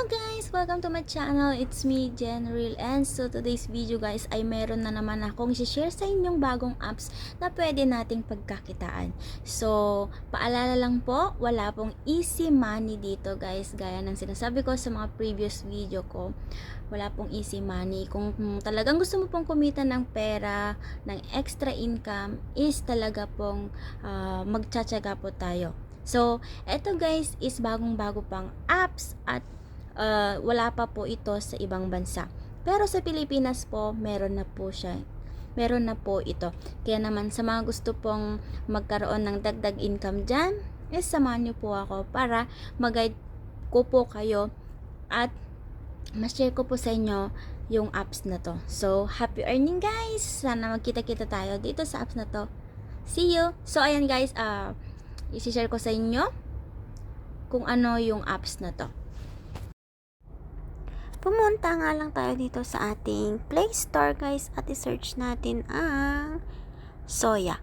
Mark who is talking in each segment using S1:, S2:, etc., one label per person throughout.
S1: guys! Welcome to my channel. It's me, Jenril. And so today's video guys ay meron na naman akong i-share sa inyong bagong apps na pwede nating pagkakitaan. So, paalala lang po, wala pong easy money dito guys. Gaya ng sinasabi ko sa mga previous video ko. Wala pong easy money. Kung talagang gusto mo pong kumita ng pera, ng extra income, is talaga pong magtsatsaga po tayo. So, eto guys is bagong-bago pang apps at wala pa po ito sa ibang bansa. Pero sa Pilipinas po, meron na po siya. Meron na po ito. Kaya naman sa mga gusto pong magkaroon ng dagdag income dyan, samahan niyo po ako para mag-guide ko po kayo at ma-share ko po sa inyo yung apps na to. So, happy earning guys! Sana magkita-kita tayo dito sa apps na to. See you! So, ayan guys, i-share ko sa inyo kung ano yung apps na to. Pumunta nga lang tayo dito sa ating Play Store guys at i-search natin ang Soya.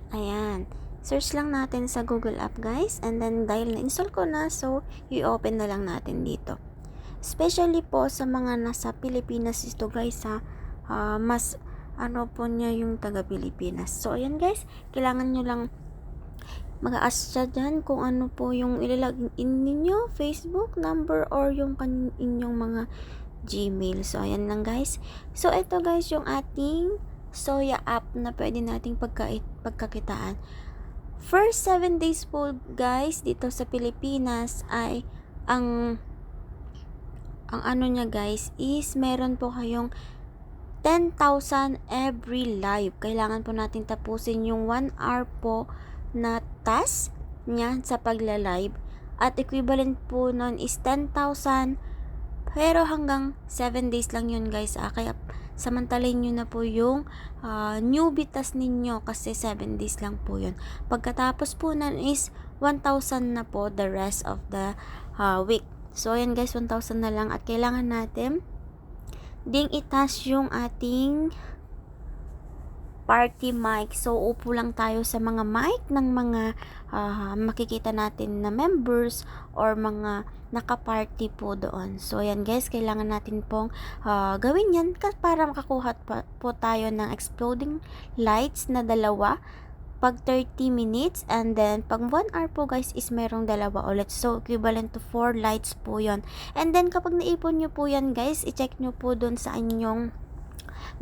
S1: Ayan. Search lang natin sa Google App guys, and then dahil na-install ko na, so i-open na lang natin dito. Especially po sa mga nasa Pilipinas ito guys mas ano po niya yung taga Pilipinas. So ayan guys, kailangan nyo lang mag-a-ask siya dyan kung ano po yung ilalagin ninyo, Facebook number or yung inyong mga Gmail. So ayan lang guys. So ito guys yung ating Soya app na pwede nating pagkakitaan. First 7 days po guys dito sa Pilipinas ay ang ano niya guys is meron po kayong 10,000 every live. Kailangan po natin tapusin yung 1 hour po na task niya sa pagla-live. At equivalent po nun is 10,000. Pero hanggang 7 days lang yun guys. Kaya samantalin nyo na po yung newbie task ninyo kasi 7 days lang po yun. Pagkatapos po nun is 1,000 na po the rest of the week. So ayan guys, 1,000 na lang. At kailangan natin ding itas yung ating party mic. So upo lang tayo sa mga mic ng mga makikita natin na members or mga naka-party po doon. So ayan guys, kailangan natin pong gawin yan para makakuha po tayo ng exploding lights na dalawa pag 30 minutes, and then pag 1 hour po guys is merong dalawa ulit. So equivalent to 4 lights po yon. And then kapag naipon nyo po yan guys, i-check nyo po doon sa inyong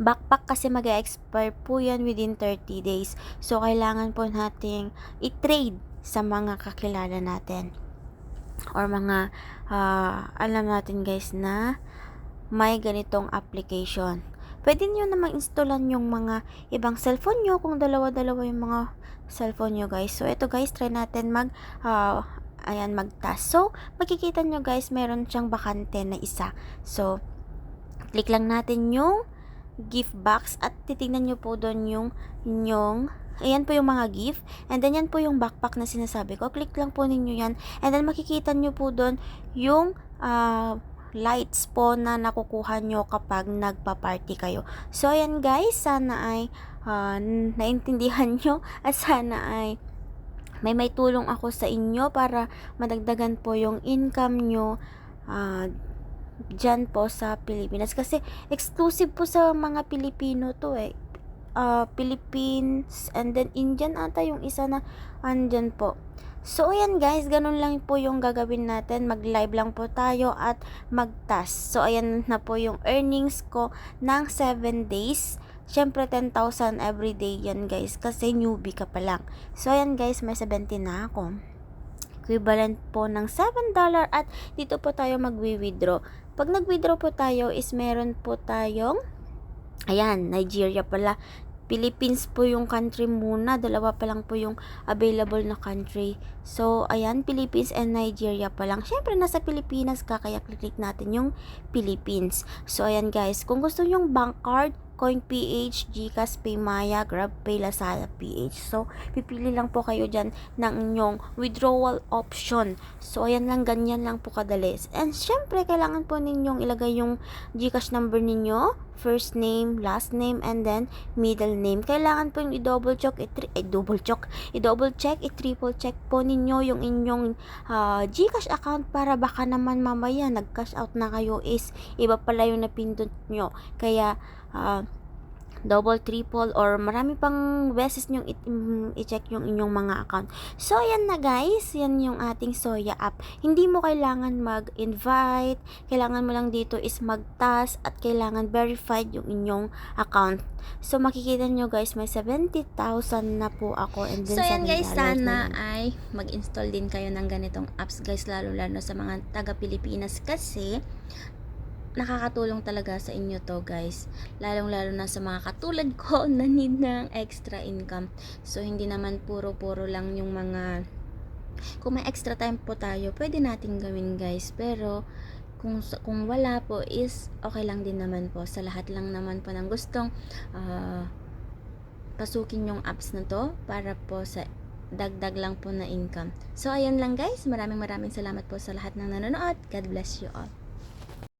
S1: backpack kasi mag-expire po yan within 30 days. So kailangan po nating i-trade sa mga kakilala natin or mga alam natin guys na may ganitong application. Pwede nyo namang installan yung mga ibang cellphone nyo kung dalawa-dalawa yung mga cellphone nyo guys. So ito guys, try natin mag-task. So makikita nyo guys, meron siyang bakante na isa. So click lang natin yung gift box at titingnan nyo po doon yung inyong ayan po yung mga gift, and then yan po yung backpack na sinasabi ko. Click lang po ninyo yan, and then makikita nyo po doon yung lights po na nakukuha nyo kapag nagpa-party kayo. So ayan guys, sana ay naintindihan nyo at sana ay may tulong ako sa inyo para madagdagan po yung income nyo dyan po sa Pilipinas, kasi exclusive po sa mga Pilipino to Philippines and then Indian ata yung isa na andyan po. So ayan guys, ganun lang po yung gagawin natin, mag-live lang po tayo at mag-task. So ayan na po yung earnings ko ng 7 days. Syempre 10,000 every day yan guys kasi newbie ka pa lang. So ayan guys, may 70 na ako. Equivalent po ng $7 at dito po tayo mag-withdraw. Pag nag-withdraw po tayo is meron po tayong ayan, Nigeria pala. Philippines po yung country muna. Dalawa pa lang po yung available na country. So, ayan, Philippines and Nigeria pa lang. Syempre, nasa Pilipinas ka, kaya click natin yung Philippines. So, ayan guys, kung gusto yung bank card, CoinPH, GCash, PayMaya, GrabPay, Lazada PH. So, pipili lang po kayo dyan ng inyong withdrawal option. So, ayan lang, ganyan lang po kadali. And syempre, kailangan po ninyong ilagay yung GCash number ninyo, first name, last name, and then middle name. Kailangan po yung i-double check, i-double check, i-triple check po ninyo yung inyong GCash account para baka naman mamaya nag-cash out na kayo is iba pala yung napindot nyo. Kaya double, triple, or marami pang beses nyong i-check yung inyong mga account. So, yan na guys. Yan yung ating Soya app. Hindi mo kailangan mag-invite. Kailangan mo lang dito is mag-task at kailangan verified yung inyong account. So, makikita nyo guys, may 70,000 na po ako. And then,
S2: So yan guys,
S1: $7
S2: sana
S1: na yun.
S2: ay mag-install din kayo ng ganitong apps guys, lalo-lalo sa mga taga-Pilipinas kasi nakakatulong talaga sa inyo to guys, lalong-lalo na sa mga katulad ko na need ng extra income. So hindi naman puro-puro lang yung mga, kung may extra time po tayo pwede natin gawin guys, pero kung wala po is okay lang din naman po. Sa lahat lang naman po ng gustong pasukin yung apps na to para po sa dagdag lang po na income. So ayun lang guys, maraming salamat po sa lahat ng nanonood. God bless you all.